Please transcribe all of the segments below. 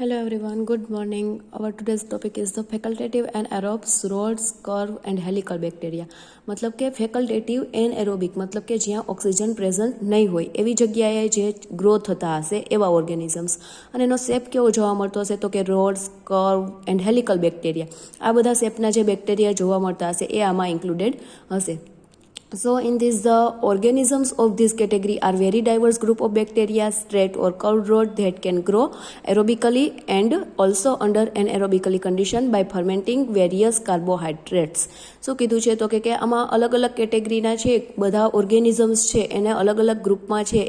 Hello everyone, good morning. Our today's topic is the facultative anaerobes, rods, curve and helical bacteria. मतलब કે ફેકલ્ટેટિવ anaerobic मतलब કે જ્યાં oxygen present નહીં હોય એવી જગ્યાએ જે ગ્રો થતા હશે એવા ઓર્ગેનિઝમ્સ અને એનો શેપ કેવો જોવા મળતો હશે તો કે rods, curve and helical bacteria. આ બધા શેપના જે બેક્ટેરિયા જોવા મળતા હશે એ આમાં ઇન્ક્લુડેડ હશે. So in this the organisms of this category are very diverse group of bacteria, straight or curved rod that can grow aerobically and also under anaerobically condition by fermenting various carbohydrates. So કીધું છે તો કે આમાં અલગ અલગ કેટેગરીના છે બધા ઓર્ગેનિઝમ્સ છે એને અલગ અલગ ગ્રુપમાં છે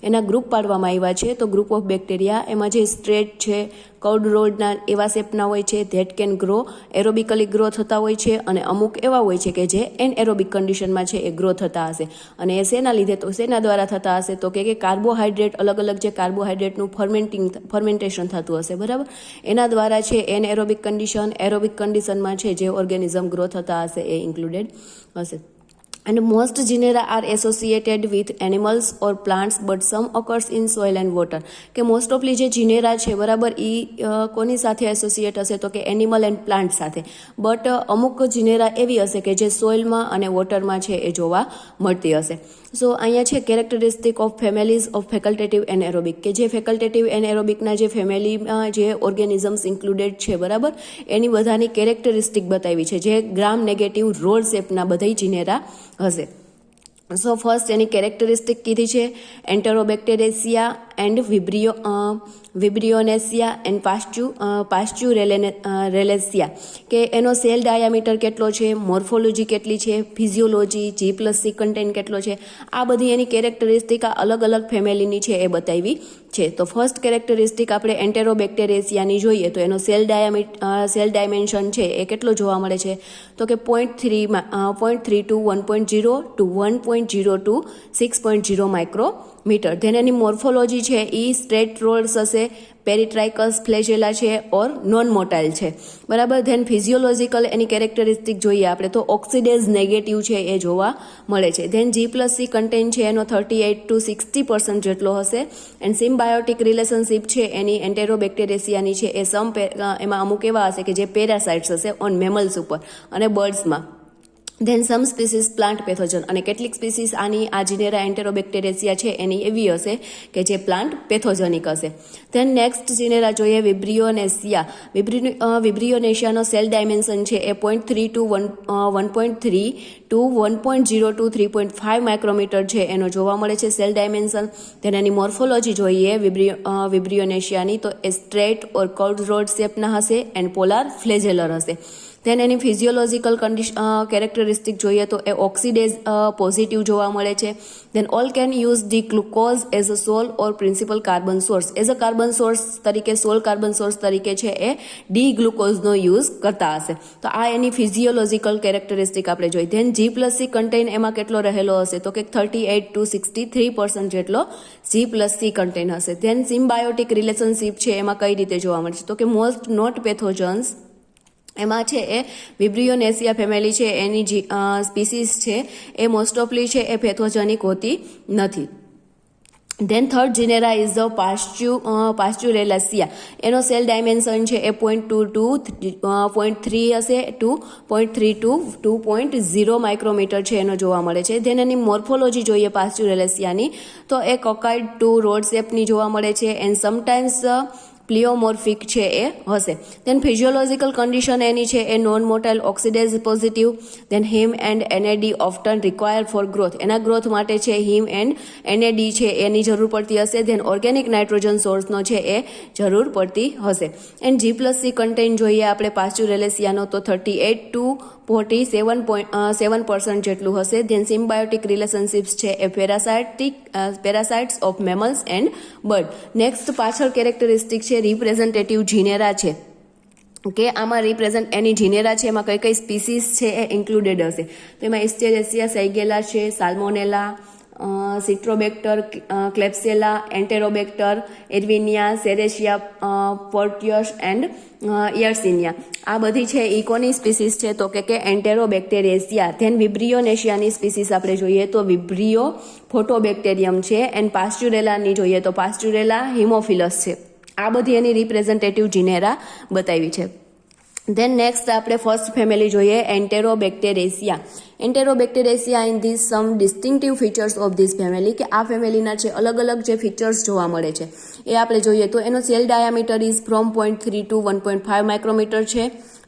એના ગ્રુપ પાડવામાં આવ્યા છે. તો ગ્રુપ ઓફ બેક્ટેરિયા એમાં જે સ્ટ્રેટ છે, કર્વડ રોડના એવા શેપના હોય છે ધેટ કેન ગ્રો એરોબિકલી ગ્રો થતા હોય છે અને અમુક એવા હોય છે કે જે એનએરોબિક કન્ડિશનમાં છે એ ગ્રો થતા હશે. અને એ શેના લીધે તો શેના દ્વારા થતા હશે તો કે કાર્બોહાઈડ્રેટ અલગ અલગ જે કાર્બોહાઈડ્રેટનું ફર્મેન્ટેશન થતું હશે, બરાબર, એના દ્વારા છે એનએરોબિક કન્ડિશન એરોબિક કન્ડિશનમાં છે જે ઓર્ગેનિઝમ ગ્રો થતા હશે એ ઇન્ક્લુડેડ હશે. And most genera are associated with animals or plants but some occurs in soil and water. કે મોસ્ટ ઓફલી જે જીનેરા છે બરાબર એ કોની સાથે એસોસિએટ હશે તો કે એનિમલ એન્ડ પ્લાન્ટ સાથે, બટ અમુક જીનેરા એવી હશે કે જે સોઇલમાં અને વોટરમાં છે એ જોવા મળતી હશે. સો અહીંયા છે characteristic of families of facultative anaerobic કે જે ફેકલ્ટેટિવ એનએરોબિકના જે ફેમિલીમાં જે ઓર્ગેનિઝમ્સ ઇન્ક્લુડેડ છે બરાબર એની બધાની કેરેક્ટરિસ્ટિક બતાવી છે જે ગ્રામ નેગેટિવ રોડ શેપના બધા જીનેરા હશે. સો ફર્સ્ટ એની કેરેક્ટરિસ્ટિક કીધી છે એન્ટેરોબેક્ટેરેસિયા એન્ડ વિબ્રિયોનેસિયા એન્ડ પાસ્ચ્યુરેલેસિયા કે એનો સેલ ડાયામીટર કેટલો છે, મોર્ફોલોજી કેટલી છે, ફિઝિયોલોજી, G+C કન્ટેન્ટ કેટલો છે, આ બધી એની કેરેક્ટરિસ્ટિક આ અલગ અલગ ફેમિલીની છે એ બતાવી છે. તો ફર્સ્ટ કેરેક્ટરિસ્ટિક આપણે એન્ટેરોબેક્ટેરેસિયાની જોઈએ તો એનો સેલ ડાયમેન્શન છે એ કેટલો જોવા મળે છે તો કે 0.3 to 1.0 to 1.0 to 6.0 micrometer. Then એની મોર્ફોલોજી છે એ સ્ટ્રેટ રોડ્સ હશે, પેરીટ્રાઇકસ ફ્લેજેલા છે ઓર નોન મોટાઇલ છે, બરાબર. ધેન ફિઝિયોલોજીકલ એની કેરેક્ટરિસ્ટિક જોઈએ આપણે તો ઓક્સિડેઝ નેગેટિવ છે એ જોવા મળે છે. ધેન G+C કન્ટેન્ટ છે એનો 38 to 60% જેટલો હશે. એન્ડ સિમ્બાયોટિક રિલેશનશિપ છે એની એન્ટેરોબેક્ટેરેસિયાની છે એ એમાં અમુક એવા હશે કે જે પેરાસાઇટ્સ હશે ઓન મેમલ્સ ઉપર અને બર્ડ્સમાં. ધેન સમ સ્પીસીસ પ્લાન્ટ પેથોજન અને કેટલીક સ્પીસીસ આની આ જીનેરા એન્ટેરોબેક્ટેરેસિયા છે એની એવી હશે કે જે પ્લાન્ટ પેથોજનિક હશે. ધેન નેક્સ્ટ જીનેરા જોઈએ વિબ્રિયોનેસિયા. વિબ્રિયોનેશિયાનો સેલ ડાયમેન્શન છે એ 0.3 to 1.3 to 1.0 to 3.5 માઇક્રોમીટર છે એનો જોવા મળે છે સેલ ડાયમેન્શન. ધેન એની મોર્ફોલોજી જોઈએ વિબ્રિયોનેશિયાની તો એ સ્ટ્રેટ ઓર કર્વડ રોડ શેપના હશે એન્ડ પોલાર ફ્લેજેલર હશે. ધેન એની ફિઝિયોલોજીકલ કેરેક્ટરિસ્ટિક જોઈએ તો એ ઓક્સિડેઝ પોઝિટિવ જોવા મળે છે. Then all can use the glucose as a sole or principal carbon source. As a carbon source તરીકે સોલ કાર્બન સોર્સ તરીકે છે એ ડી ગ્લુકોઝનો યુઝ કરતા હશે. તો આ એની ફિઝિયોલોજીકલ કેરેક્ટરિસ્ટિક આપણે જોઈ. ધેન G+C કન્ટેન્ટ એમાં કેટલો રહેલો હશે તો કે 38 to 63% જેટલો G+C કન્ટેન્ટ હશે. ધેન સિમ્બાયોટિક રિલેશનશિપ છે એમાં કઈ રીતે જોવા મળશે તો કે મોસ્ટ નોટ પેથોજન્સ એમાં છે એ વિબ્રિયોનેસિયા ફેમિલી છે એની સ્પીસીસ છે એ મોસ્ટ ઓફલી છે એ પેથોજનિક હોતી નથી. Then third genera is the Pasteurellaceae. એનો સેલ ડાયમેન્શન છે એ 0.2 to 0.3 હશે ટુ 0.3 to 2.0 માઇક્રોમીટર છે એનો જોવા મળે છે. ધેન એની મોર્ફોલોજી જોઈએ પાસ્ચ્યુરેલેસિયાની તો એ કોકાઇડ ટુ રોડ શેપની જોવા મળે છે એન્ડ સમટાઇમ્સ પ્લિયોમોર્ફિક છે એ હશે. ધેન ફિઝિયોલોજીકલ કન્ડિશન એની છે એ non motile oxidase positive. Then heme and NAD often require for growth. એના ગ્રોથ માટે છે હિમ એન્ડ NAD છે એની જરૂર પડતી હશે. ધેન ઓર્ગેનિક નાઇટ્રોજન સોર્સનો છે એ જરૂર પડતી હશે. એન્ડ G+C કન્ટેન્ટ જોઈએ આપણે પાસ્ચ્યુરેલેસિયાનો તો 38 to 47% જેટલું હશે. ધેન સિમ્બાયોટિક રિલેશનશિપ્સ છે એ parasites of mammals and bird. Next પાછળ કેરેક્ટરિસ્ટિક છે રિપ્રેઝેન્ટેટિવ જીનેરા છે કે આમાં એની જીનેરા છે એમાં કઈ કઈ સ્પીસીસ છે એ ઇન્ક્લુડેડ હશે તો એમાં એસ્ટેરેસિયા સાઇગેલા છે, સાલ્મોનેલા, સિટ્રોબેક્ટર, ક્લેપ્સેલા, એન્ટેરોબેક્ટર, એર્વિનિયા, સેરેશિયા, પોર્ટિયસ એન્ડ યર્સિનિયા. આ બધી છે ઇકોની સ્પીસીસ છે તો કે એન્ટેરોબેક્ટેરેસિયા. ધેન વિબ્રિયોનેશિયાની સ્પીસીસ આપણે જોઈએ તો વિબ્રિયો ફોટોબેક્ટેરિયમ છે. એન્ડ પાસ્ચ્યુરેલાની જોઈએ તો પાસ્ચ્યુરેલા હિમોફિલસ છે. આ બધી એની રિપ્રેઝેન્ટેટિવ જીનેરા બતાવી છે. ધેન નેક્સ્ટ આપણે ફર્સ્ટ ફેમિલી જોઈએ Enterobacteriaceae. Enterobacteriaceae in this some distinctive features of this family, કે આ ફેમિલીના છે અલગ અલગ જે ફીચર્સ જોવા મળે છે એ આપણે જોઈએ તો એનો cell diameter is from 0.3 to 1.5 micrometer છે.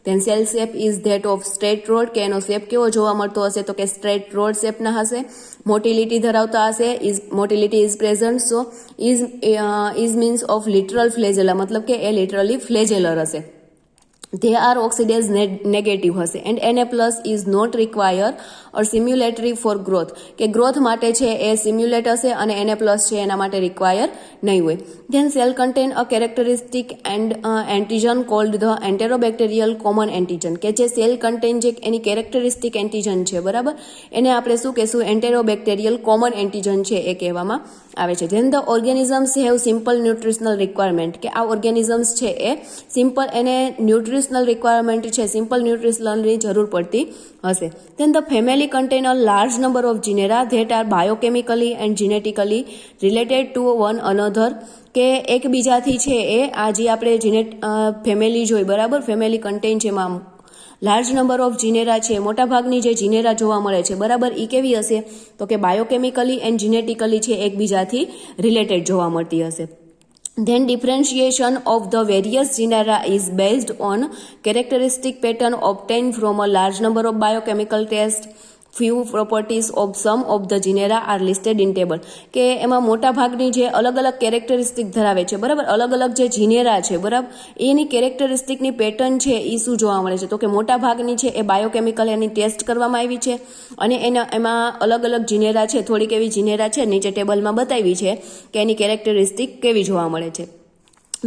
Then cell shape is that of straight rod, કે એનો શેપ કેવો જોવા મળતો હશે તો કે સ્ટ્રેટ રોડ શેપના હશે. મોટિલિટી ધરાવતા હશે, motility is present, so is means of lateral flagella, મતલબ કે એ લિટરલી ફ્લેજેલર હશે. They are oxidase negative હશે. And Na+ is not require or simulatory for growth, કે ગ્રોથ માટે છે એ સિમ્યુલેટ હશે અને Na+ છે એના માટે રિક્વાયર નહીં હોય. Then cell contain a characteristic and antigen called the enterobacterial common antigen, કે જે સેલ કન્ટેન જે એની કેરેક્ટરિસ્ટિક એન્ટીજન છે, બરાબર, એને આપણે શું કહેશું, એન્ટેરોબેક્ટેરિયલ કોમન એન્ટીજન છે એ કહેવામાં આવે છે. Then the organisms have simple nutritional requirement, કે આ ઓર્ગેનિઝમ્સ છે એ સિમ્પલ એને ન્યુટ્રિશનલ રિક્વાયરમેન્ટ છે, સિમ્પલ ન્યુટ્રિશનલની જરૂર પડતી હશે. Then the family contain a large number of genera that are biochemically and genetically related to one another, કે એકબીજાથી છે એ આ જે આપણે ફેમિલી જોઈ, બરાબર, ફેમિલી કન્ટેન છે એમાં લાર્જ નંબર ઓફ જીનેરા છે, મોટાભાગની જે જીનેરા જોવા મળે છે, બરાબર, એ કેવી હશે તો કે બાયોકેમિકલી એન્ડ જીનેટિકલી છે એકબીજાથી રિલેટેડ જોવા મળતી હશે. Then differentiation of the various genera is based on characteristic pattern obtained from a large number of biochemical tests. Few properties of some of the genera are listed in table, કે એમાં મોટા ભાગની જે અલગ અલગ કેરેક્ટરિસ્ટિક ધરાવે છે, બરાબર, અલગ અલગ જે જીનેરા છે, બરાબર, એની કેરેક્ટરિસ્ટિકની પેટર્ન છે એ શું જોવા મળે છે તો કે મોટા ભાગની છે એ બાયોકેમિકલ એની ટેસ્ટ કરવામાં આવી છે અને એમાં અલગ અલગ જીનેરા છે, થોડીક એવી જીનેરા છે નીચે ટેબલમાં બતાવી છે કે એની કેરેક્ટરિસ્ટિક કેવી જોવા મળે છે.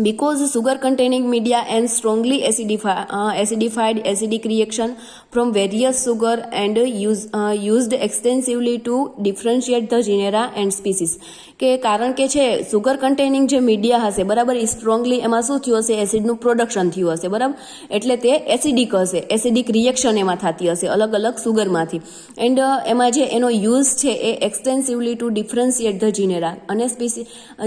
Because sugar containing media and strongly acidified acidic reaction from various sugar and used extensively to differentiate the genera and species, કે કારણ કે છે સુગર કન્ટેનિંગ જે મીડિયા હશે, બરાબર, એ સ્ટ્રોંગલી એમાં શું થયું હશે, એસિડનું પ્રોડક્શન થયું હશે, બરાબર, એટલે તે એસિડિક હશે, એસિડિક રિએક્શન એમાં થતી હશે અલગ અલગ સુગરમાંથી. એન્ડ એમાં જે એનો યુઝ છે એ એક્સટેન્સિવલી ટુ ડિફરન્શિએટ ધ જીનેરા, અને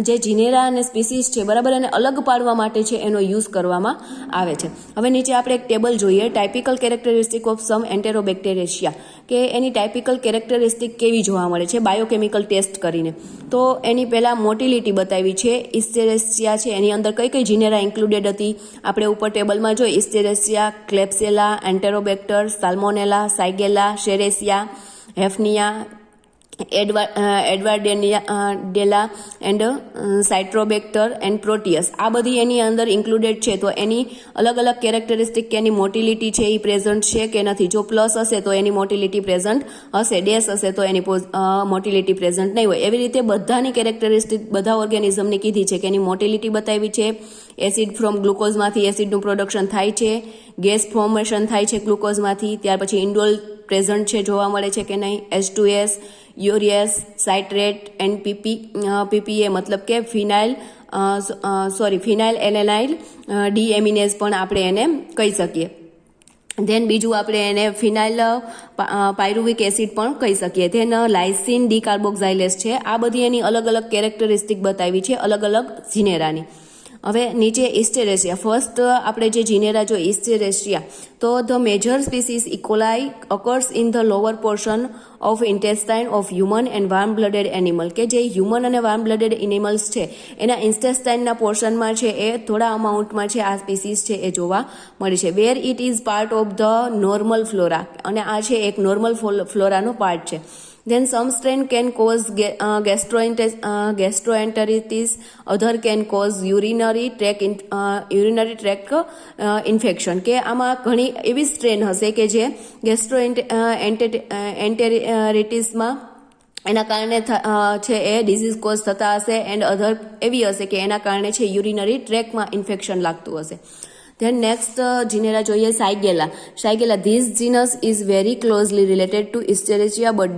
જે જીનેરા અને સ્પીસીસ છે, બરાબર, અને અલગ પાડવા માટે છે એનો યુઝ કરવામાં આવે છે. હવે નીચે આપણે એક ટેબલ જોઈએ, ટાઇપિકલ કેરેક્ટરિસ્ટિક ઓફ સમ એન્ટેરોબેક્ટેરેશિયા, કે એની ટાઇપિકલ કેરેક્ટરિસ્ટિક કેવી જોવા મળે છે બાયોકેમિકલ ટેસ્ટ કરીને. તો એની પહેલાં મોટિલિટી બતાવી છે. ઇસ્ટેરેસિયા છે એની અંદર કઈ કઈ જીનેરા ઇન્ક્લુડેડ હતી આપણે ઉપર ટેબલમાં જોઈ, ઇસ્ટેરેસિયા, ક્લેપ્સેલા, એન્ટેરોબેક્ટર, સાલ્મોનેલા, સાઇગેલા, શેરેસિયા, હેફનિયા, એડવાર્ડેલા એન્ડ સાઇટ્રોબેક્ટર એન્ડ પ્રોટિયસ, આ બધી એની અંદર ઇન્ક્લુડેડ છે. તો એની અલગ અલગ કેરેક્ટરિસ્ટિક કે એની મોટિલિટી છે એ પ્રેઝન્ટ છે કે નથી. જો પ્લસ હશે તો એની મોટિલિટી પ્રેઝન્ટ હશે, ડેશ હશે તો એની મોટિલિટી પ્રેઝન્ટ નહીં હોય. એવી રીતે બધાની કેરેક્ટરિસ્ટિક બધા ઓર્ગેનિઝમની કીધી છે કે એની મોટિલિટી બતાવી છે. એસિડ ફ્રોમ ગ્લુકોઝમાંથી એસિડનું પ્રોડક્શન થાય છે, ગેસ ફોર્મેશન થાય છે ગ્લુકોઝમાંથી, ત્યાર પછી ઇન્ડોલ પ્રેઝન્ટ છે જોવા મળે છે કે નહીં, H2S, યુરિયસ, સાઇટ્રેટ એન્ડ પીપીએ મતલબ કે ફિનાઇલ એલેનાઇલ ડીએમિનેઝ પણ આપણે એને કહી શકીએ. ધેન બીજું આપણે એને ફિનાઇલ પાયરુવિક એસિડ પણ કહી શકીએ. ધેન લાઇસિન ડીકાર્બોક્ઝાઇલેસ છે. આ બધી એની અલગ અલગ કેરેક્ટરિસ્ટિક બતાવી છે અલગ અલગ જીનેરાની. હવે નીચે ઇસ્ટેરેસિયા, ફર્સ્ટ આપણે જે જીનેરા જો ઇસ્ટેરેસિયા, તો the major species E coli occurs in the lower portion of intestine of human and warm blooded animal, કે જે હ્યુમન અને વાર્મ બ્લડેડ એનિમલ્સ છે એના ઇન્ટેસ્ટાઇનના પોર્શનમાં છે એ થોડા અમાઉન્ટમાં છે આ સ્પીસીસ છે એ જોવા મળે છે. Where it is part of the normal flora, અને આ છે એક નોર્મલ ફ્લોરાનો પાર્ટ છે. Then some strain can cause gastroenteritis, other can cause urinary tract infection, કે આમાં ઘણી એવી સ્ટ્રેન હશે કે જે ગેસ્ટ્રોએન્ટેરિટિસમાં એના કારણે છે એ ડિઝીઝ કોઝ થતા હશે, એન્ડ અધર એવી હશે કે એના કારણે છે યુરિનરી ટ્રેકમાં ઇન્ફેક્શન લાગતું હશે. ધેન નેક્સ્ટ જીનેરા જોઈએ Shigella. This genus is very closely related to Escherichia but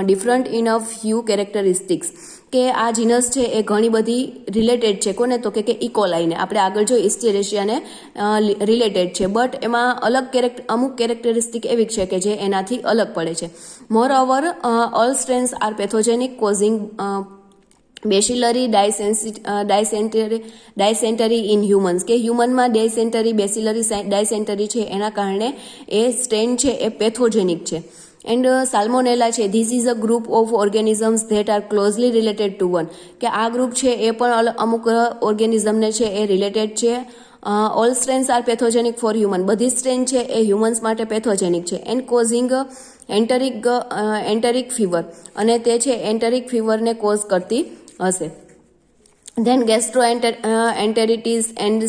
different in a few characteristics, કે આ જીનસ છે એ ઘણી બધી રિલેટેડ છે. કોને તો કે ઇકોલાઈને આપણે આગળ જો ઇસ્ટેરેસિયાને રિલેટેડ છે, બટ એમાં અમુક કેરેક્ટરિસ્ટિક એવી છે કે જે એનાથી અલગ પડે છે. More over all strains are pathogenic causing bacillary dysentery in humans, કે હ્યુમનમાં બેસિલરી ડાયસેન્ટરી છે એના કારણે એ સ્ટ્રેન છે એ પેથોજેનિક છે. એન્ડ સાલ્મોનેલા છે, this is a group of organisms that are closely related to one, કે આ ગ્રુપ છે એ પણ અમુક ઓર્ગેનિઝમને છે એ રિલેટેડ છે. All strains are pathogenic for human, બધી સ્ટ્રેન છે એ હ્યુમન્સ માટે પેથોજેનિક છે. એન્ડ કોઝિંગ એન્ટેરિક ફીવર, અને તે છે એન્ટેરિક ફીવરને કોઝ કરતી હશે. Then gastroenteritis and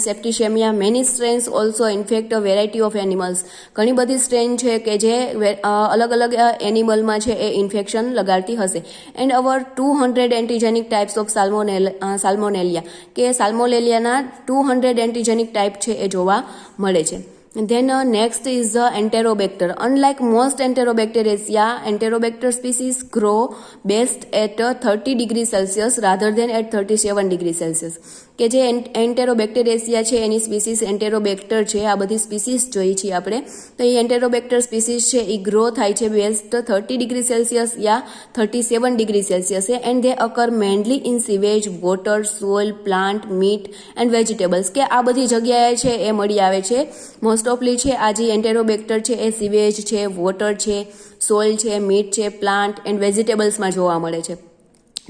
septicemia. Many strains also infect a variety of animals. ઘણી બધી સ્ટ્રેન છે કે જે અલગ અલગ એનિમલમાં છે એ ઇન્ફેક્શન લગાડતી હશે. And hour 200 antigenic types of સાલ્મોનેલિયા, કે સાલ્મોનેલિયાના 200 એન્ટીજેનિક ટાઈપ છે એ જોવા મળે છે. Then next is the Enterobacter. Unlike most Enterobacteriaceae, Enterobacter species grow best at 30 degrees Celsius rather than at 37 degrees Celsius. કે જે એન્ટેરોબેક્ટેરિયા છે એની સ્પીસીસ એન્ટેરોબેક્ટર છે, આ બધી સ્પીસીસ જોઈ છીએ આપણે, તો એ એન્ટેરોબેક્ટર સ્પીસીસ છે એ ગ્રો થાય છે બેસ્ટ 30 ડિગ્રી સેલ્સિયસ યા 37 ડિગ્રી સેલ્સિયસે. And they occur mainly in sewage, water, soil, plant, meat and vegetables, કે આ બધી જગ્યાએ છે એ મળી આવે છે. મોસ્ટ ઓફલી છે આ જે એન્ટેરોબેક્ટર છે એ સીવેજ છે, વોટર છે, સોઇલ છે, મીટ છે, પ્લાન્ટ એન્ડ વેજીટેબલ્સમાં જોવા મળે છે.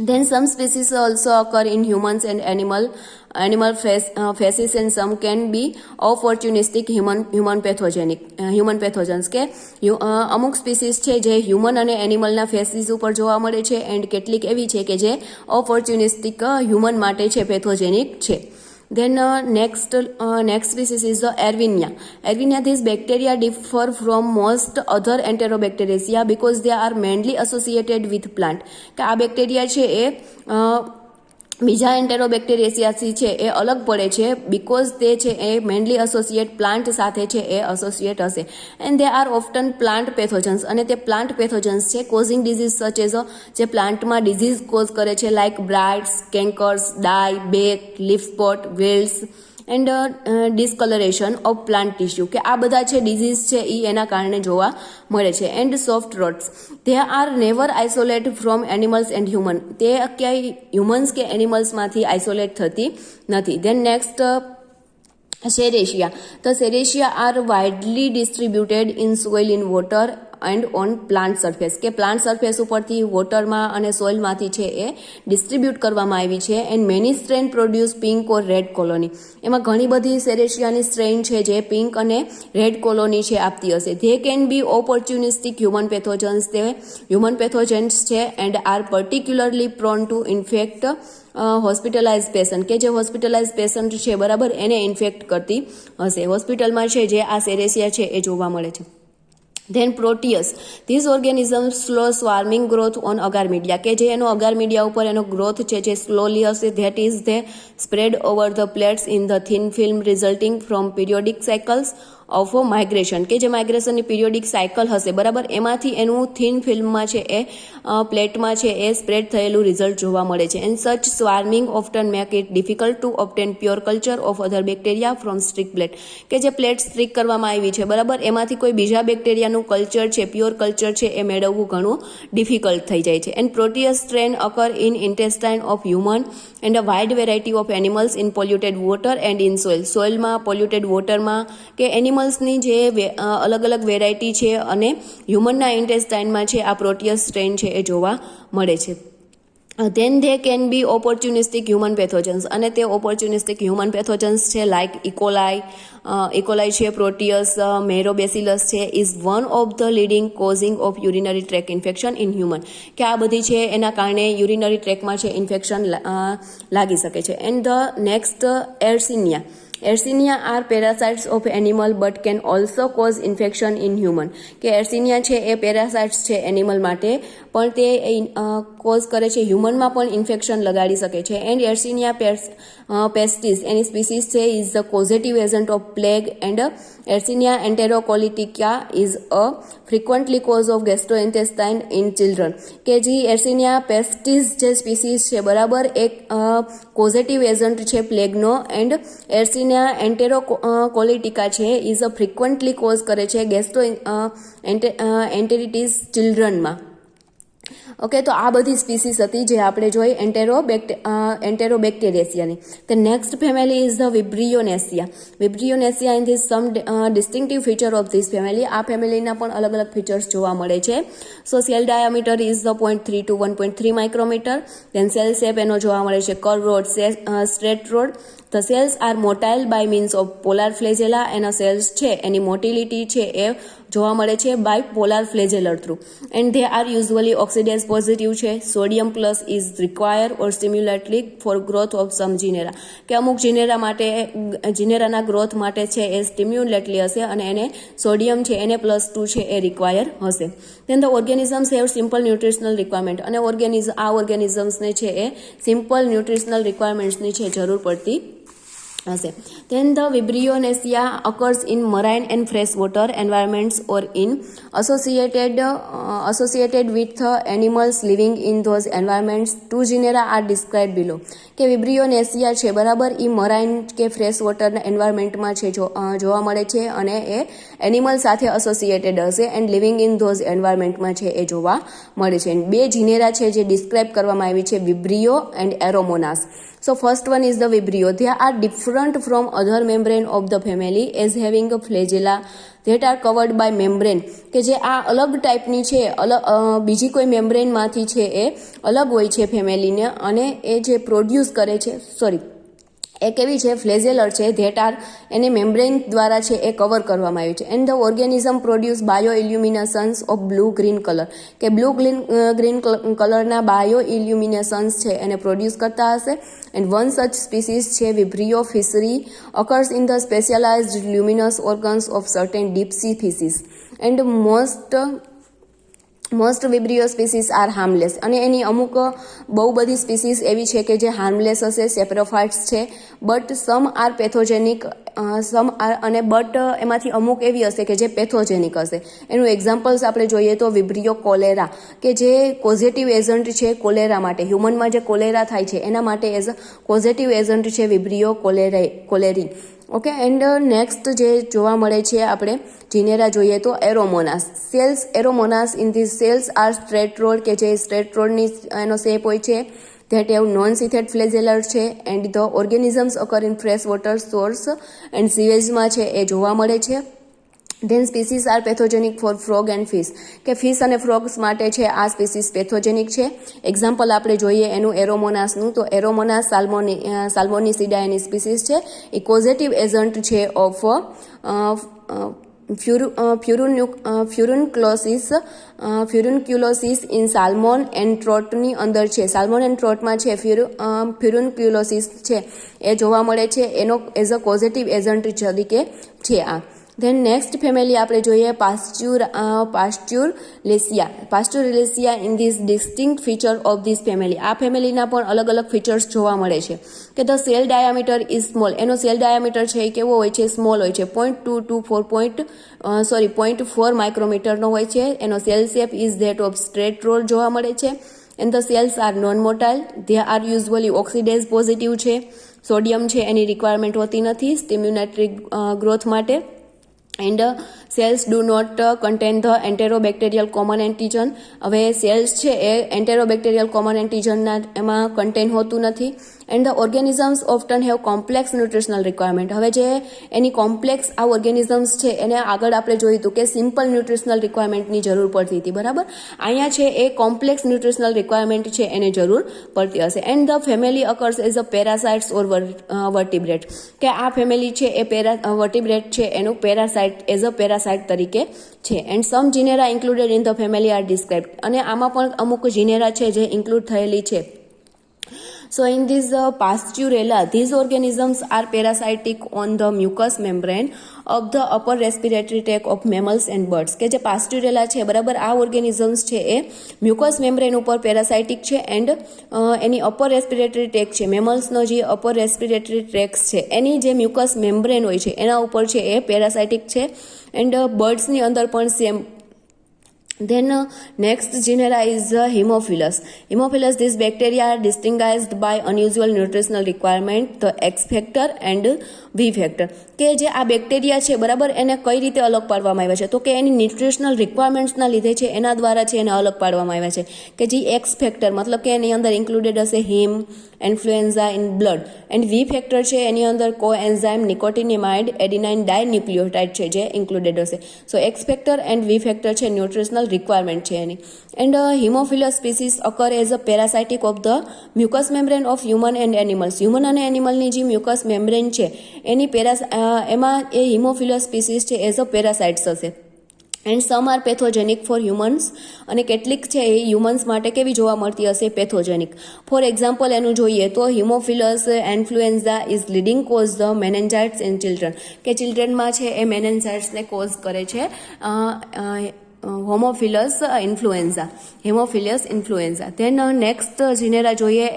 Then some species also occur in humans and animal faeces, and some can be opportunistic human pathogens, કે અમુક સ્પીસીસ છે જે હ્યુમન અને એનિમલના ફેસીસ ઉપર જોવા મળે છે, એન્ડ કેટલીક એવી છે કે જે ઓપોર્ચ્યુનિસ્ટિક હ્યુમન માટે છે પેથોજેનિક છે. Then next species is the Erwinia. These bacteria differ from most other Enterobacteriaceae because they are mainly associated with plant. કે આ બેક્ટેરિયા છે એ બીજા એન્ટેરોબેક્ટેરિયાથી છે એ અલગ પડે છે બીકોઝ તે છે એ મેનલી એસોસિએટ પ્લાન્ટ સાથે છે એ એસોસિએટ હશે. એન્ડ દે આર ઓફટન પ્લાન્ટ પેથોજન્સ, અને તે પ્લાન્ટ પેથોજન્સ છે કોઝિંગ ડિઝીઝ સચ એઝ જે પ્લાન્ટમાં ડિઝીઝ કોઝ કરે છે, like blights, cankers, die, back, leaf spot, wilts and discolouration of plant tissue, કે આ બધા છે ડિઝીઝ છે એ એના કારણે જોવા મળે છે. And soft rots, they are never isolate from animals and human, તે ક્યાંય હ્યુમન્સ કે એનિમલ્સમાંથી આઇસોલેટ થતી નથી. Then next Serratia. તો Serratia are widely distributed in soil, in water and on plant surface, કે પ્લાન્ટ સરફેસ ઉપરથી વોટરમાં અને સોઇલમાંથી છે એ ડિસ્ટ્રીબ્યુટ કરવામાં આવી છે. And many strain produce pink or red colony, એમાં ઘણી બધી સેરેશિયાની સ્ટ્રેન છે જે પિંક અને રેડ કોલોની છે આપતી હશે. They can be opportunistic human pathogens, તે હ્યુમન પેથોજન્સ છે and are particularly prone to infect hospitalize patient, કે જે હોસ્પિટલાઇઝ પેશન્ટ છે બરાબર એને ઇન્ફેક્ટ કરતી હશે. હોસ્પિટલમાં છે જે આ સેરેશિયા છે એ જોવા મળે છે. Then Proteus. These organisms slow swarming growth on agar media, કે જે એનો અગાર મીડિયા ઉપર એનો ગ્રોથ છે જે સ્લોલી હશે. That is they spread over the plates in the thin film resulting from periodic cycles of migration, કે જે માઇગ્રેશનની પીરિયોડિક સાયકલ હશે બરાબર એમાંથી એનું થિન ફિલ્મમાં છે એ પ્લેટમાં છે એ સ્પ્રેડ થયેલું રિઝલ્ટ જોવા મળે છે. And such swarming often make it difficult to obtain pure culture of other bacteria from streak plate, કે જે પ્લેટ સ્ટ્રીક કરવામાં આવી છે બરાબર એમાંથી કોઈ બીજા બેક્ટેરિયાનું કલ્ચર છે, પ્યોર કલ્ચર છે એ મેળવવું ઘણું ડિફિકલ્ટ થઈ જાય છે. And Proteus strain occur in intestine of human and a wide variety of animals in polluted water and in soil, સોઇલમાં, પોલ્યુટેડ વોટરમાં, કે એનિમલ્સની જે અલગ અલગ વેરાયટી છે અને હ્યુમનના ઇન્ટેસ્ટાઇનમાં છે આ પ્રોટિયસ સ્ટ્રેન છે એ જોવા મળે છે. Then they can be opportunistic human pathogens, અને તે ઓપોર્ચ્યુનિસ્ટિક હ્યુમન પેથોજન્સ છે લાઇક ઇકોલાઈ છે, પ્રોટિયસ, મેરોબેસિલસ છે, is one of the leading causing of urinary track infection in human, કે આ બધી છે એના કારણે યુરિનરી ટ્રેકમાં છે ઇન્ફેક્શન લાગી શકે છે. And the next Yersinia are parasites of animal but can also cause infection in human, કે એર્સિનિયા છે એ પેરાસાઇટ્સ છે એનિમલ માટે પણ તે કોઝ કરે છે હ્યુમનમાં પણ ઇન્ફેક્શન લગાડી શકે છે. એન્ડ એર્સિનિયા પેસ્ટિસ એની સ્પીસીસ છે is the causative agent of plague. And Yersinia enterocolitica is a frequently cause of gastrointestine in children, કે જે એર્સિનિયા પેસ્ટિસ જે સ્પીસીસ છે બરાબર એક કોઝેટિવ એજન્ટ છે પ્લેગનો. એન્ડ એર્સિનિયા એન્ટેરોકોલિટિકા છે ઇઝ અ ફ્રિક્વન્ટલી કોઝ કરે છે એન્ટેરિટીસ ચિલ્ડ્રનમાં. ઓકે, તો આ બધી સ્પીસીસ હતી જે આપણે જોઈ એન્ટેરોબેક્ટેરિયાની. The next family is the Vibrionesia. Vibrionesia in this some distinctive feature of this family. આ ફેમિલીના પણ અલગ અલગ ફીચર્સ જોવા મળે છે. So cell diameter is the 0.3 to 1.3 micrometre. Then cell shape એનો જોવા મળે છે curve rod, straight rod. The cells are motile by means of polar flagella. એના સેલ્સ છે એની મોટિલિટી છે એ જોવા મળે છે by polar flagellar through. And they are usually oxidize positive છે. Sodium plus is require or stimulatory for growth of some genera, કે અમુક જીનેરા માટે જીનેરાના ગ્રોથ માટે છે એ સ્ટિમ્યુલેટલી હશે અને એને સોડિયમ છે એને +2 છે એ રિક્વાયર હશે. Then the organisms have simple nutritional requirement, અને આ ઓર્ગેનિઝમ્સને છે એ સિમ્પલ ન્યુટ્રિશનલ રિક્વાયરમેન્ટ્સની છે જરૂર પડતી હશે. Then the Vibrionesia occurs in marine and freshwater environments or in associated with animals living in those environments. Two genera are described below. કે Vibrionesia છે બરાબર એ મરાઇન કે ફ્રેશ વોટરના એન્વાયરમેન્ટમાં છે જોવા મળે છે અને એ એનિમલ સાથે એસોસિએટેડ હશે એન્ડ લિવિંગ ઇન ધોઝ એન્વાયરમેન્ટમાં છે એ જોવા મળે છે. બે જીનેરા છે જે ડિસ્ક્રાઇબ કરવામાં આવી છે, વિબ્રિયો and એરોમોનાસ. So first one is the Vibrio. They are different from other membrane of the family as having a flagella that are covered by membrane. કે જે આ અલગ ટાઈપની છે, બીજી કોઈ મેમ્બ્રેનમાંથી છે એ અલગ હોય છે ફેમિલીને, અને એ જે પ્રોડ્યુસ કરે છે એ કેવી છે, ફ્લેજેલર છે, ધેટ આર એને મેમ્બ્રેન દ્વારા છે એ કવર કરવામાં આવ્યું છે. And the organism produce bio illuminations of blue green colour, કે બ્લુ ગ્રીન કલરના બાયો ઇલ્યુમિનેશન્સ છે એને પ્રોડ્યુસ કરતા હશે. એન્ડ વન સચ સ્પીસીસ છે વિબ્રિયો fishery occurs in the specialized luminous organs of certain deep sea fishes. And most Vibrio species are harmless. અને એની અમુક બહુ બધી સ્પીસીસ એવી છે કે જે હાર્મલેસ હશે, સેપ્રોફાઇટ્સ છે, બટ સમ આર પેથોજેનિક, અને બટ એમાંથી અમુક એવી હશે કે જે પેથોજેનિક હશે. એનું એક્ઝામ્પલ્સ આપણે જોઈએ તો વિબ્રિયો કોલેરા, કે જે કોઝેટિવ એજન્ટ છે કોલેરા માટે, હ્યુમનમાં જે કોલેરા થાય છે એના માટે એઝ અ કોઝેટિવ એજન્ટ છે Vibrio cholerae. Okay, and next જે જોવા મળે છે આપણે જીનેરા જોઈએ તો Aeromonas. Cells Aeromonas in this cells are straight rod, કે જે સ્ટ્રેટ રોડની એનો શેપ હોય છે, that have non sheathed flagellar છે. And the organisms occur in fresh water source and સીવેજમાં છે એ જોવા મળે છે. Then species are pathogenic for frog and fish, કે ફિશ અને ફ્રોગ્સ માટે છે આ સ્પીસીસ પેથોજેનિક છે. એક્ઝામ્પલ આપણે જોઈએ એનું એરોમોનાસનું, તો એરોમોનાસ સાલ્મોનિસિડા એની સ્પીસીસ છે. એ કોઝેટિવ એજન્ટ છે ઓફ ફ્યુરુન્ક્યુલોસિસ ઇન સાલ્મોન એન્ડ ટ્રોટની અંદર છે. સાલ્મોન એન્ડ ટ્રોટમાં છે ફ્યુરુન્ક્યુલોસિસ છે એ જોવા મળે છે, એનો એઝ અ પોઝિટિવ એજન્ટ તરીકે છે આ. ધેન નેક્સ્ટ ફેમિલી આપણે જોઈએ Pasteurella in this distinct feature of this family. આ ફેમિલીના પણ અલગ અલગ ફીચર્સ જોવા મળે છે કે the cell diameter is small. એનો સેલ ડાયામીટર છે એ કેવો હોય છે, સ્મોલ હોય છે, 0.4 માઇક્રોમીટરનો હોય છે. એનો cell shape is that of straight rod જોવા મળે છે. And the cells are non motile, they are usually oxidize positive છે. સોડિયમ છે એની રિક્વાયરમેન્ટ હોતી નથી સ્ટિમ્યુલેટરી ગ્રોથ માટે. And cells do not contain the enterobacterial common antigen. હવે સેલ્સ છે એ એન્ટેરોબેક્ટેરિયલ કોમન એન્ટીજનના એમાં કન્ટેન હોતું નથી. And the organisms often have complex nutritional requirement. હવે જે એની કોમ્પ્લેક્સ આ ઓર્ગેનિઝમ્સ છે એને આગળ આપણે જોયું હતું કે સિમ્પલ ન્યુટ્રિશનલ રિક્વાયરમેન્ટની જરૂર પડતી હતી, બરાબર. અહીંયા છે એ કોમ્પ્લેક્સ ન્યુટ્રિશનલ રિક્વાયરમેન્ટ છે એને જરૂર પડતી હશે. And the family occurs as a parasites or vertebrate, કે આ ફેમિલી છે એ વર્ટિબ્રેટ છે એનું પેરાસાઇટ એઝ અ પેરાસાઇટ તરીકે છે. And some genera included in the family are described, અને આમાં પણ અમુક જીનેરા છે જે ઇન્ક્લુડ થયેલી છે. So in this Pasturella, these organisms are parasitic on the mucous membrane of the upper respiratory tract of mammals and birds. કે જે Pasturella છે બરાબર, આ ઓર્ગેનિઝમ્સ છે એ મ્યુકસ મેમ્બ્રેન ઉપર પેરાસાઇટિક છે. And any upper respiratory tract છે, મેમલ્સનો જે અપર રેસ્પિરેટરી ટ્રેક્સ છે એની જે મ્યુકસ મેમ્બ્રેન હોય છે એના ઉપર છે એ પેરાસાઇટિક છે. એન્ડ બર્ડ્સની અંદર પણ same Then next genera is Hemophilus. Hemophilus, these bacteria are distinguished by unusual nutritional requirement, the X factor and V factor. કે જે આ બેક્ટેરિયા છે બરાબર એને કઈ રીતે અલગ પાડવામાં આવ્યા છે તો કે એની ન્યુટ્રિશનલ રિક્વાયરમેન્ટ્સના લીધે છે એના દ્વારા છે એને અલગ પાડવામાં આવ્યા છે કે જે એક્સ ફેક્ટર મતલબ કે એની અંદર ઇન્ક્લુડેડ હશે haem influenza in blood and V factor છે એની અંદર કોએન્ઝાઇમ નિકોટિનિમાઇડ એડિનાઇન ડાયન્યુક્લિયોટાઇડ છે જે ઇન્ક્લુડેડ હશે. So X factor and V factor છે ન્યુટ્રિશનલ રિક્વાયરમેન્ટ છે એની. And Haemophilus species occur as a parasitic of the mucus membrane of human and animals. Human અને એનિમલની જે મ્યુકસ મેમ્બ્રેન છે એની એમાં એ હિમોફિલસ સ્પીસીસ છે એઝ અ પેરાસાઇટ્સ હશે. And some are pathogenic for humans અને કેટલીક છે એ હ્યુમન્સ માટે કેવી જોવા મળતી હશે પેથોજેનિક. ફોર એક્ઝામ્પલ એનું જોઈએ તો Haemophilus influenzae is leading cause the meningitis in children કે ચિલ્ડ્રનમાં છે એ મેનેન્જાઇટ્સને કોઝ કરે છે Haemophilus influenzae. Then next genera જોઈએ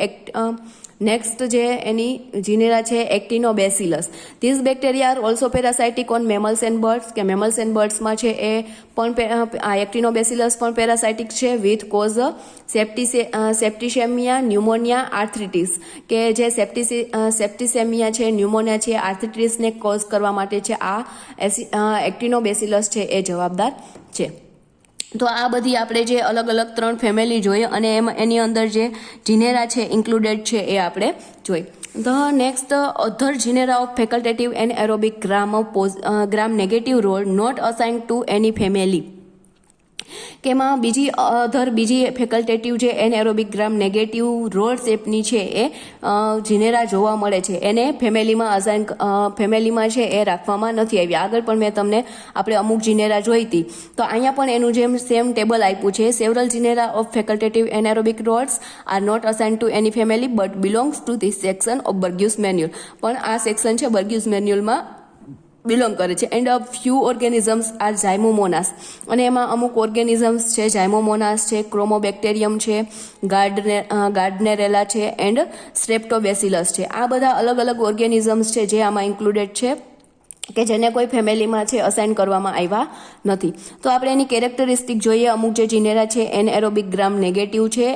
નેક્સ્ટ જે એની જીનેરા છે Actinobacillus. This bacteria are also parasitic on mammals and birds કે મેમલ્સ એન્ડ બર્ડ્સમાં છે એ પણ આ એક્ટિનોબેસિલસ પણ પેરાસાઇટિક છે with cause septicaemia pneumonia arthritis કે જે સેપ્ટિસેમિયા છે ન્યુમોનિયા છે આર્થ્રિટિસને કોઝ કરવા માટે છે આ એક્ટિનોબેસિલસ છે એ જવાબદાર છે. તો આ બધી આપણે જે અલગ અલગ 3 ફેમિલી જોઈએ અને એની અંદર જે જીનેરા છે ઇન્ક્લુડેડ છે એ આપણે જોઈ. The next other genera of facultative and aerobic gram negative rod not assigned to any family કે એમાં બીજી ફેકલ્ટેટિવ જે એનએરોબિક ગ્રામ નેગેટિવ રોડ શેપની છે એ જીનેરા જોવા મળે છે એને ફેમિલીમાં છે એ રાખવામાં નથી આવી. આગળ પણ મેં તમને આપણે અમુક જીનેરા જોઈ હતી તો અહીંયા પણ એનું જેમ સેમ ટેબલ આપ્યું છે. Several genera of facultative anaerobic rods are not assigned to any family but belongs to this section of Bergey's manual. પણ આ સેક્શન છે બર્ગ્યુસ મેન્યુઅલમાં બિલોંગ કરે છે. And few organisms are Zymomonas અને એમાં અમુક ઓર્ગેનિઝમ્સ છે ઝાયમોમોનાસ છે ક્રોમોબેક્ટેરિયમ છે ગાર્ડનેરેલા છે એન્ડ સ્ટ્રેપ્ટોબેસિલસ છે. આ બધા અલગ અલગ ઓર્ગેનિઝમ્સ છે જે આમાં ઇન્ક્લુડેડ છે કે જેને કોઈ ફેમિલીમાં છે અસાઇન કરવામાં આવ્યા નથી. તો આપણે એની કેરેક્ટરિસ્ટિક જોઈએ. અમુક જે જીનેરા છે એનએરોબિક ગ્રામ નેગેટિવ છે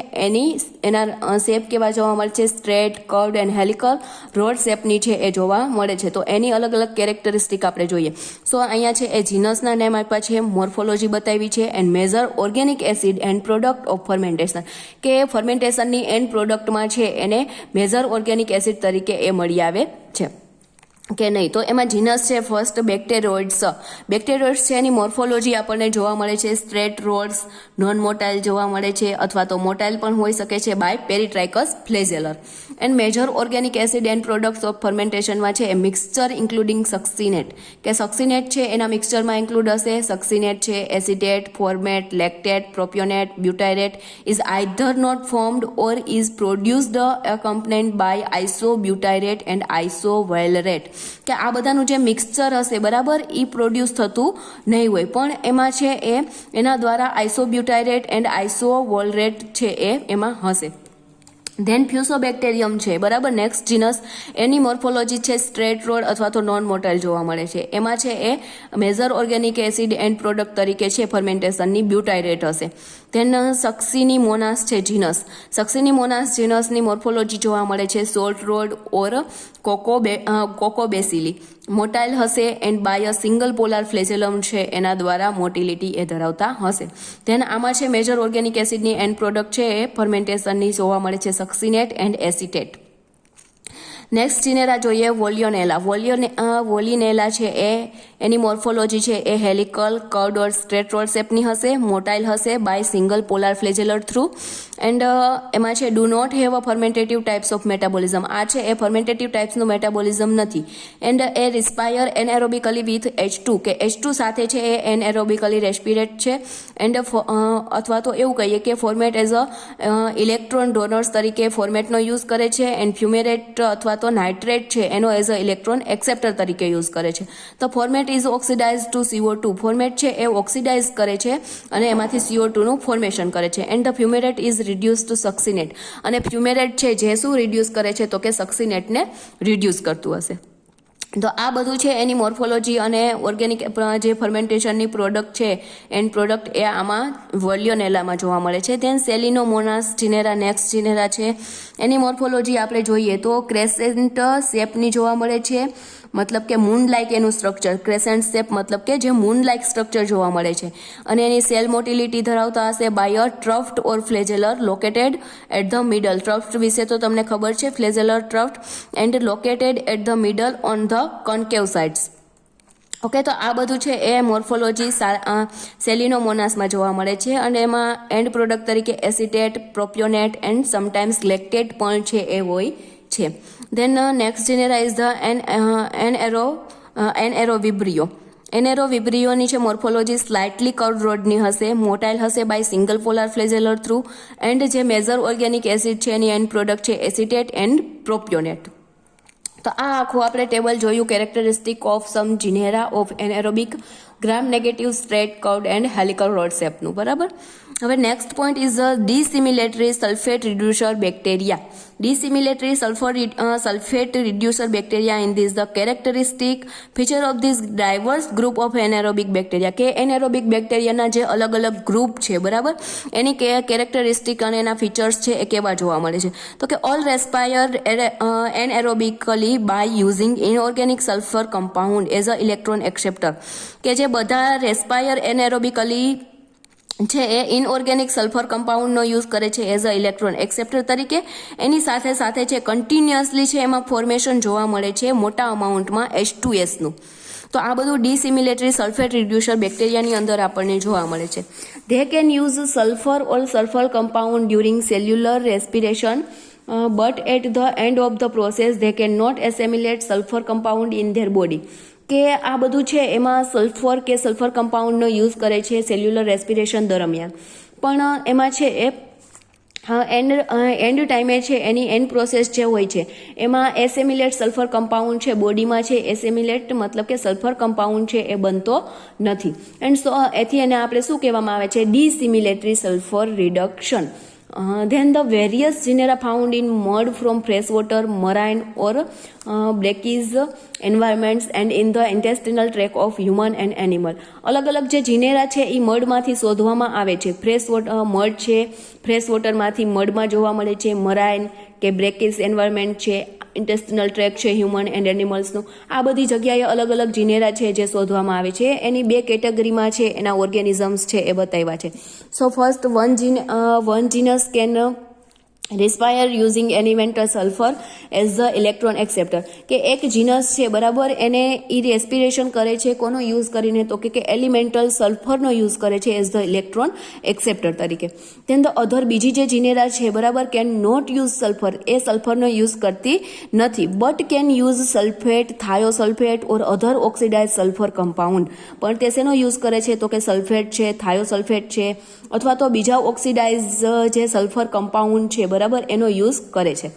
એના શેપ કેવા જોવા મળે છે straight curved and helical rod શેપની છે એ જોવા મળે છે. તો એની અલગ અલગ કેરેક્ટરિસ્ટિક આપણે જોઈએ. સો અહીંયા છે એ જીનસના નેમ આપ્યા છે મોર્ફોલોજી બતાવી છે and major organic acid and product of fermentation કે ફર્મેન્ટેશનની એન્ડ પ્રોડક્ટમાં છે એને મેજર ઓર્ગેનિક એસિડ તરીકે એ મળી આવે છે કે નહીં. તો એમાં જીનસ છે ફર્સ્ટ બેક્ટેરોઇડ્સ છે એની મોર્ફોલોજી આપણને જોવા મળે છે સ્ટ્રેટ રોડ્સ નોન મોટાઇલ જોવા મળે છે અથવા તો મોટાઇલ પણ હોઈ શકે છે by peritrichous flagellar. And major organic acid and products of ફર્મેન્ટેશનમાં છે એ મિક્સચર ઇન્ક્લુડિંગ સક્સિનેટ કે સક્સિનેટ છે એના મિક્સચરમાં ઇન્ક્લુડ હશે. સક્સિનેટ છે acetate formate lactate propionate butyrate is either not formed or is produced accompanied by isobutyrate and isovalerate કે આ બધાનું જે મિક્સચર હશે બરાબર એ પ્રોડ્યુસ થતું નહીં હોય પણ એમાં છે એ એના દ્વારા આઇસોબ્યુટાઇરેટ એન્ડ આઇસોવોલરેટ છે એ એમાં હશે. ધેન ફ્યુસોબેક્ટેરિયમ છે બરાબર નેક્સ્ટ જીનસ એની મોર્ફોલોજી છે સ્ટ્રેટ રોડ અથવા તો નોન મોટાઇલ જોવા મળે છે. એમાં છે એ major organic acid and product તરીકે છે ફર્મેન્ટેશનની બ્યુટાઇરેટ હશે. ધેન સક્સિનીમોનાસ છે જીનસ. સક્સિનીમોનાસ જીનસની મોર્ફોલોજી જોવા મળે છે સોલ્ટ રોડ ઓર કોકોબેસિલી મોટાઇલ હશે and by a single polar flagellum છે એના દ્વારા મોટિલિટી એ ધરાવતા હશે. ધેન આમાં છે મેજર ઓર્ગેનિક એસિડની એન્ડ પ્રોડક્ટ છે એ ફર્મેન્ટેશનની જોવા મળે છે succinate and acetate. Next genera જોઈએ વોલિનેલા છે એની મોર્ફોલોજી છે એ helical curved or straight rod શેપની હશે મોટાઇલ હશે by single polar flagellar through and એમાં છે do not have a fermentative types of metabolism. આ છે એ ફર્મેન્ટેટિવ ટાઇપ્સનું મેટાબોલિઝમ નથી. એન્ડ એ રિસ્પાયર એનએરોબિકલી વિથ H2 કે H2 સાથે છે એ એનએરોબિકલી રેસ્પિરેટ છે એન્ડ અથવા તો એવું કહીએ કે format as a electron donors તરીકે ફોર્મેટનો યુઝ કરે છે એન્ડ ફ્યુમેરેટ અથવા તો નાઇટ્રેટ છે એનો એઝ અ ઇલેક્ટ્રોન એક્સેપ્ટર તરીકે યુઝ કરે છે. તો formate is oxidise to CO2 formate છે એ ઓક્સિડાઇઝ કરે છે અને એમાંથી CO2 નું ફોર્મેશન કરે છે. And the fumarate is reduce to succinate અને ફ્યુમેરેટ છે જે શું રિડ્યુસ કરે છે તો કે સક્સિનેટને રિડ્યુસ કરતું હશે. તો આ બધું છે એની મોર્ફોલોજી અને ઓર્ગેનિક જે ફર્મેન્ટેશનની પ્રોડક્ટ છે એન્ડ પ્રોડક્ટ એ આમાં વોલ્યોનેલામાં જોવા મળે છે. ધેન સેલિનોમોનાસ જીનેરા નેક્સ્ટ જીનેરા છે, એની મોર્ફોલોજી આપણે જોઈએ તો ક્રેસેન્ટ શેપની જોવા મળે છે, મતલબ કે મૂન લાઇક એનું સ્ટ્રક્ચર, ક્રેસેન્ટ શેપ મતલબ કે જે મૂન લાઇક સ્ટ્રક્ચર જોવા મળે છે. અને એની સેલ મોટિલિટી ધરાવતા હશે by a tuft or flagellar located at the middle. Tuft વિશે તો તમને ખબર છે, flagellar tuft and located at the middle on the concave sides. Okay, તો આ બધું છે એ મોર્ફોલોજી સેલિનોમોનાસમાં જોવા મળે છે. અને એમાં એન્ડ પ્રોડક્ટ તરીકે acetate, propionate and sometimes lactate પણ છે એ હોય છે. Then next genera is the Anaerovibrio. એનએરોવિબ્રિયોની છે મોર્ફોલોજી સ્લાઇટલી કર્વડ રોડની હશે, મોટાઇલ હશે by single polar flagellar through, and જે મેજર ઓર્ગેનિક એસિડ છે એની એન્ડ પ્રોડક્ટ છે એસિટેટ એન્ડ પ્રોપિયોનેટ. તો આ આખું આપણે ટેબલ જોયું characteristic of some genera of anaerobic gram negative straight curved and helical rod શેપનું. બરાબર. હવે next point is dissimilatory sulphate reducer bacteria. Dissimilatory sulphate reducer bacteria in this the characteristic feature of this diverse group of anaerobic bacteria. કે anaerobic બેક્ટેરિયાના જે અલગ અલગ group છે, બરાબર, એની characteristic અને એના ફીચર્સ છે એ કેવા જોવા મળે છે? તો કે all respire anaerobically by using inorganic sulphur compound as a electron acceptor. કે જે બધા રેસ્પાયર એનએરોબિકલી છે એ ઇનઓર્ગેનિક સલ્ફર કમ્પાઉન્ડનો યુઝ કરે છે એઝ અ ઇલેક્ટ્રોન એક્સેપ્ટર તરીકે. એની સાથે સાથે છે કન્ટિન્યુઅસલી છે એમાં ફોર્મેશન જોવા મળે છે મોટા અમાઉન્ટમાં H2Sનું. તો આ બધું ડિસિમિલેટરી સલ્ફેટ રિડ્યુસર બેક્ટેરિયાની અંદર આપણને જોવા મળે છે. They can use sulphur or sulphur compound during cellular respiration, but at the end of the process they cannot assimilate sulfur compound in their body. કે આ બધું છે એમાં સલ્ફર કે સલ્ફર કમ્પાઉન્ડનો યુઝ કરે છે સેલ્યુલર રેસ્પિરેશન દરમિયાન, પણ એમાં છે એ એન્ડ ટાઈમે છે એની એન્ડ પ્રોસેસ જે હોય છે એમાં એસેમિલેટ સલ્ફર કમ્પાઉન્ડ છે બોડીમાં છે એસેમિલેટ મતલબ કે સલ્ફર કમ્પાઉન્ડ છે એ બનતો નથી. એન્ડ એથી એને આપણે શું કહેવામાં આવે છે? Dissimilatory sulphur reduction. Then the various genera found in mud from freshwater, marine or brackish environments and in the intestinal tract of human and animal. અલગ અલગ જે જીનેરા છે એ મડમાંથી શોધવામાં આવે છે. મડ છે ફ્રેશ વોટરમાંથી મડમાં જોવા મળે છે, મરાઇન કે બ્રેકિશ એન્વાયરમેન્ટ છે, ઇન્ટેસ્ટિનલ ટ્રેક છે હ્યુમન એન્ડ એનિમલ્સનું. આ બધી જગ્યાએ અલગ અલગ જીનેરા છે જે શોધવામાં આવે છે. એની બે કેટેગરીમાં છે એના ઓર્ગેનિઝમ્સ છે એ બતાવ્યા છે. So first one genus can respire using elemental sulphur as the electron acceptor. કે એક જીનસ છે, બરાબર, એને એ રેસ્પિરેશન કરે છે કોનો યુઝ કરીને? તો કે એલિમેન્ટલ સલ્ફરનો યુઝ કરે છે એઝ ધ ઇલેક્ટ્રોન એક્સેપ્ટર તરીકે. તેન ધ અધર બીજી જે જીનેરા છે, બરાબર, કેન નોટ યુઝ સલ્ફર, એ સલ્ફરનો યુઝ કરતી નથી, but can use sulphate, thiosulphate or other oxidize sulphur compound. પણ તે શેનો યુઝ કરે છે? તો કે સલ્ફેટ છે, થાયોસલ્ફેટ છે, અથવા તો બીજા ઓક્સિડાઇઝ જે સલ્ફર કમ્પાઉન્ડ છે, બરાબર, એનો યુઝ કરે છે.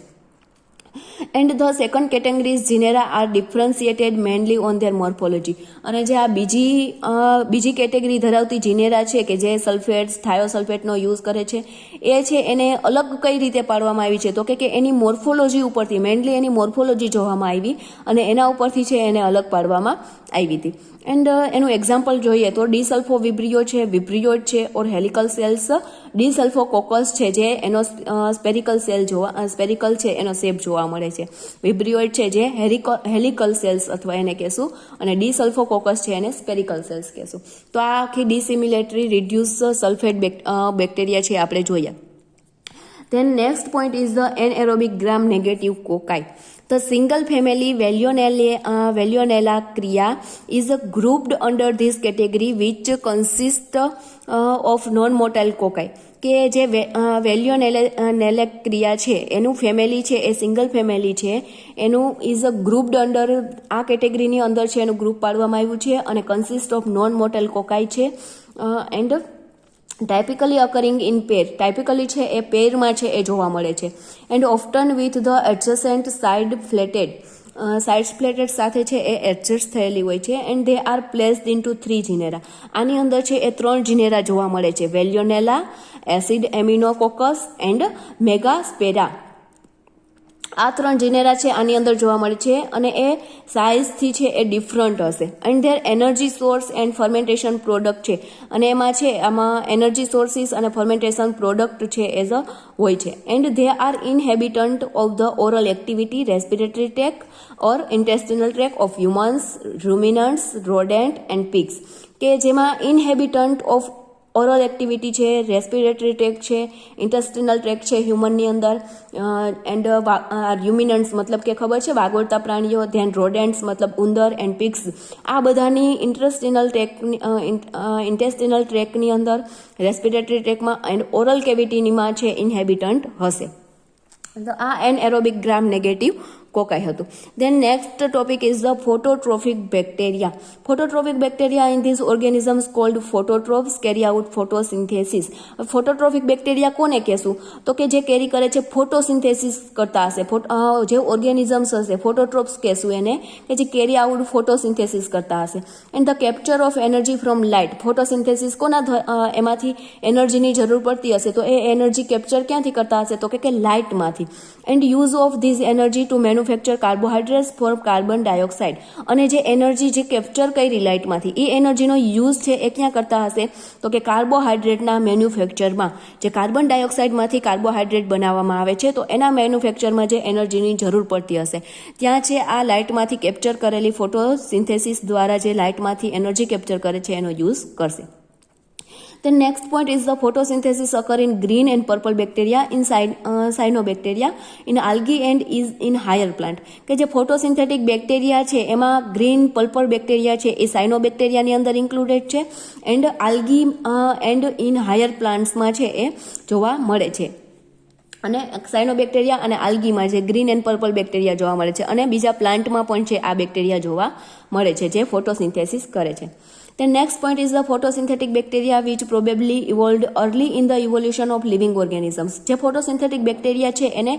And the second categories genera are differentiated mainly on their morphology. અને જે આ બીજી કેટેગરી ધરાવતી જીનેરા છે કે જે સલ્ફેટ્સ, થાયોસલ્ફેટનો યુઝ કરે છે, એ છે એને અલગ કઈ રીતે પાડવામાં આવી છે? તો કે એની મોર્ફોલોજી ઉપરથી, મેનલી એની મોર્ફોલોજી જોવામાં આવી અને એના ઉપરથી છે એને અલગ પાડવામાં આવી હતી. એન્ડ એનું એક્ઝામ્પલ જોઈએ તો ડિસલ્ફો વિબ્રિયો છે, વિબ્રિયોઇડ છે, ઓર હેલિકલ સેલ્સ. ડિસલ્ફોકોકસ છે જે એનો સ્પેરિકલ છે એનો શેપ જોવા મળે છે. વિબ્રિયોઇડ છે જે હેલિકલ સેલ્સ અથવા એને કહેશું, અને ડિસલ્ફોકોકસ છે એને સ્પેરિકલ સેલ્સ કહેશું. તો આ આખી ડિસિમિલેટરી રિડ્યુસ સલ્ફેટ બેક્ટેરિયા છે આપણે જોયા. Then next point is the anaerobic gram negative cocci. The single family Veillonella cria is grouped under this category which consists of non-motile cocci. કે જે વેલ્યોનેલા ક્રિયા છે એનું ફેમિલી છે એ સિંગલ ફેમિલી છે, એનું ઇઝ અ ગ્રુપ્ડ અંડર, આ કેટેગરીની અંદર છે એનું ગ્રુપ પાડવામાં આવ્યું છે અને consist of non motile cocci છે. And typically occurring in pair, typically છે એ પેરમાં છે એ જોવા મળે છે. And often with the adjacent side flattened, sides flattened સાથે છે એ એડજસ્ટ થયેલી હોય છે. And they are placed into 3 genera. આની અંદર છે એ 3 જીનેરા જોવા મળે છે, વેલ્યોનેલા, એસિડ એમિનોકોકસ એન્ડ મેગાસ્પેરા. આ 3 જીનેરા છે આની અંદર જોવા મળે છે અને એ સાઇઝથી છે એ ડિફરન્ટ હશે. And their energy source and fermentation product છે અને એમાં છે આમાં એનર્જી સોર્સિસ અને ફર્મેન્ટેશન પ્રોડક્ટ છે એઝ અ હોય છે. And they are inhabitant of the oral activity, respiratory tract or intestinal tract of humans, ruminants, rodent and pigs, કે જેમાં ઇનહેબિટન્ટ ઓફ ઓરલ એક્ટિવિટી છે, રેસ્પિરેટરી ટ્રેક છે, intestinal track છે હ્યુમનની અંદર, and રૂમિનન્ટ્સ મતલબ કે ખબર છે વાગોળતા પ્રાણીઓ, ધેન રોડેન્ટ્સ મતલબ ઉંદર, એન્ડ પિગ્સ, આ બધાની ઇન્ટેસ્ટિનલ ટ્રેકની અંદર, રેસ્પિરેટરી ટ્રેકમાં એન્ડ ઓરલ કેવિટીમાં છે ઇનહેબિટન્ટ હશે. આ એનએરોબિક ગ્રામ નેગેટિવ કોકાઈ હતું. Then next topic is the phototrophic bacteria. Phototrophic bacteria in this organisms called phototrophs carry out photosynthesis. Phototrophic bacteria કોને કહેશું? તો કે જે કેરી કરે છે ફોટોસિન્થેસિસ કરતા હશે. જે ઓર્ગેનિઝમ્સ હશે ફોટોટ્રોપ્સ કહેશું એને, કે જે કેરી આઉટ ફોટોસિન્થેસિસ કરતા હશે. And the capture of energy from light. Photosynthesis કોના એમાંથી એનર્જીની જરૂર પડતી હશે તો એ એનર્જી કેપ્ચર ક્યાંથી કરતા હશે? તો કે લાઇટમાંથી. And use of this energy to manufacture carbohydrates for carbon dioxide. અને જે એનર્જી જે કેપ્ચર કરી લાઇટમાંથી એ એનર્જીનો યુઝ છે એ ક્યાં કરતા હશે? તો કે કાર્બોહાઈડ્રેટના મેન્યુફેક્ચરમાં. જે કાર્બન ડાયોક્સાઇડમાંથી કાર્બોહાઈડ્રેટ બનાવવામાં આવે છે તો એના મેન્યુફેક્ચરમાં જે એનર્જીની જરૂર પડતી હશે ત્યાં છે આ લાઇટમાંથી કેપ્ચર કરેલી ફોટોસિન્થેસિસ દ્વારા જે લાઇટમાંથી એનર્જી કેપ્ચર કરે છે એનો યુઝ કરશે. The next point is the photosynthesis occur in green and purple bacteria in cyanobacteria, in algae and is in higher plant. કે જે ફોટોસિન્થેટિક બેક્ટેરિયા છે એમાં ગ્રીન પર્પલ બેક્ટેરિયા છે એ સાયનોબેક્ટેરિયાની અંદર ઇન્ક્લુડેડ છે, and algae and in higher પ્લાન્ટ્સમાં છે એ જોવા મળે છે. અને સાયનોબેક્ટેરિયા અને આલ્ગીમાં જે ગ્રીન એન્ડ પર્પલ બેક્ટેરિયા જોવા મળે છે અને બીજા પ્લાન્ટમાં પણ છે આ બેક્ટેરિયા જોવા મળે છે જે ફોટોસિન્થેસિસ કરે છે. The next point is the photosynthetic bacteria which probably evolved early in the evolution of living organisms. જે photosynthetic bacteria છે એને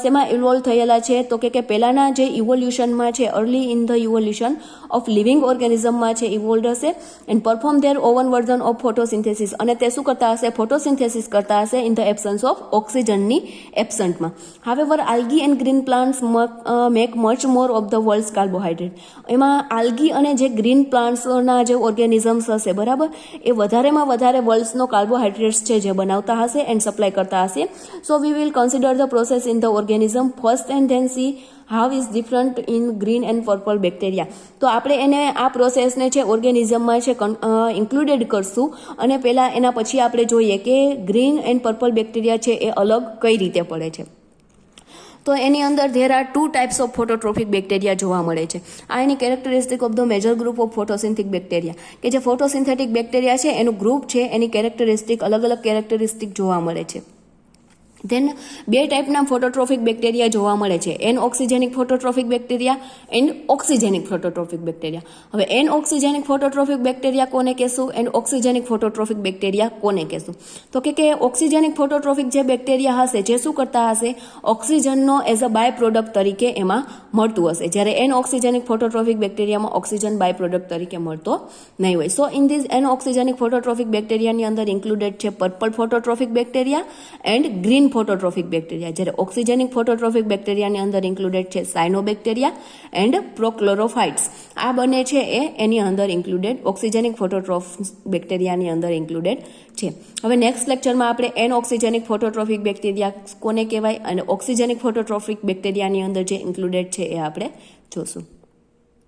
શેમાં ઇવોલ્વ થયેલા છે? તો કે પહેલાના જે ઇવોલ્યુશનમાં છે, early in the evolution of living organismમાં છે ઇવોલ્વ હશે, and perform their own version of photosynthesis. અને તે શું કરતા હશે? ફોટોસિન્થેસિસ કરતા હશે in the absence of ઓક્સિજનની એબ્સન્ટમાં. However, algae and green plants make much more of the world's carbohydrate. એમાં આલ્ગી અને જે ગ્રીન પ્લાન્ટ્સના જે ઓર્ગેનિઝમ્સ હશે બરાબર એ વધારેમાં વધારે વર્લ્ડ્સનો કાર્બોહાઈડ્રેટ્સ છે જે બનાવતા હશે એન્ડ સપ્લાય કરતા હશે. So we will consider the process in the organism first and then see how is different in green and purple bacteria. તો આપણે એને આ પ્રોસેસને છે ઓર્ગેનિઝમમાં છે ઇન્ક્લુડેડ કરશું અને પહેલાં એના પછી આપણે જોઈએ કે ગ્રીન એન્ડ પર્પલ બેક્ટેરિયા છે એ અલગ કઈ રીતે પડે છે. તો એની અંદર there are 2 types of phototrophic bacteria જોવા મળે છે. આ એની characteristic of the major group of photosynthetic bacteria, કે જે ફોટોસિન્થેટિક બેક્ટેરિયા છે એનું ગ્રુપ છે એની કેરેક્ટરિસ્ટિક અલગ અલગ કેરેક્ટરિસ્ટિક જોવા મળે છે. ધેન 2 ટાઈપના ફોટોટ્રોફિક બેક્ટેરિયા જોવા મળે છે, એન ઓક્સિજેનિક ફોટોટ્રોફિક બેક્ટેરિયા એન્ડ ઓક્સિજેનિક ફોટોટ્રોફિક બેક્ટેરિયા. હવે એન ઓક્સિજેનિક ફોટોટ્રોફિક બેક્ટેરિયા કોને કહેશું એન્ડ ઓક્સિજેનિક ફોટોટ્રોફિક બેક્ટેરિયા કોને કહેશું? તો કે ઓક્સિજેનિક ફોટોટ્રોફિક જે બેક્ટેરિયા હશે જે શું કરતા હશે? ઓક્સિજનનો એઝ અ બાય પ્રોડક્ટ તરીકે એમાં મળતું હશે, જ્યારે એન ઓક્સિજેનિક ફોટોટ્રોફિક બેક્ટેરિયામાં ઓક્સિજન બાય પ્રોડક્ટ તરીકે મળતો નહીં હોય. So in this anoxygenic phototrophic બેક્ટેરિયાની અંદર ઇન્ક્લુડેડ છે purple phototrophic bacteria and green phototrophic bacteria, જ્યારે ઓક્સિજેનિક ફોટોટ્રોફિક બેક્ટેરિયાની અંદર ઇન્ક્લુડેડ છે સાયનોબેક્ટેરિયા એન્ડ પ્રોક્લોરોફાઇટ્સ. આ બંને છે એની અંદર ઇન્ક્લુડેડ ઓક્સિજેનિક ફોટોટ્રોફિક બેક્ટેરિયાની અંદર ઇન્ક્લુડેડ છે. હવે નેક્સ્ટ લેક્ચરમાં આપણે એન ઓક્સિજેનિક ફોટોટ્રોફિક બેક્ટેરિયા કોને કહેવાય અને ઓક્સિજેનિક ફોટોટ્રોફિક બેક્ટેરિયાની અંદર જે ઇન્ક્લુડેડ છે એ આપણે જોશું.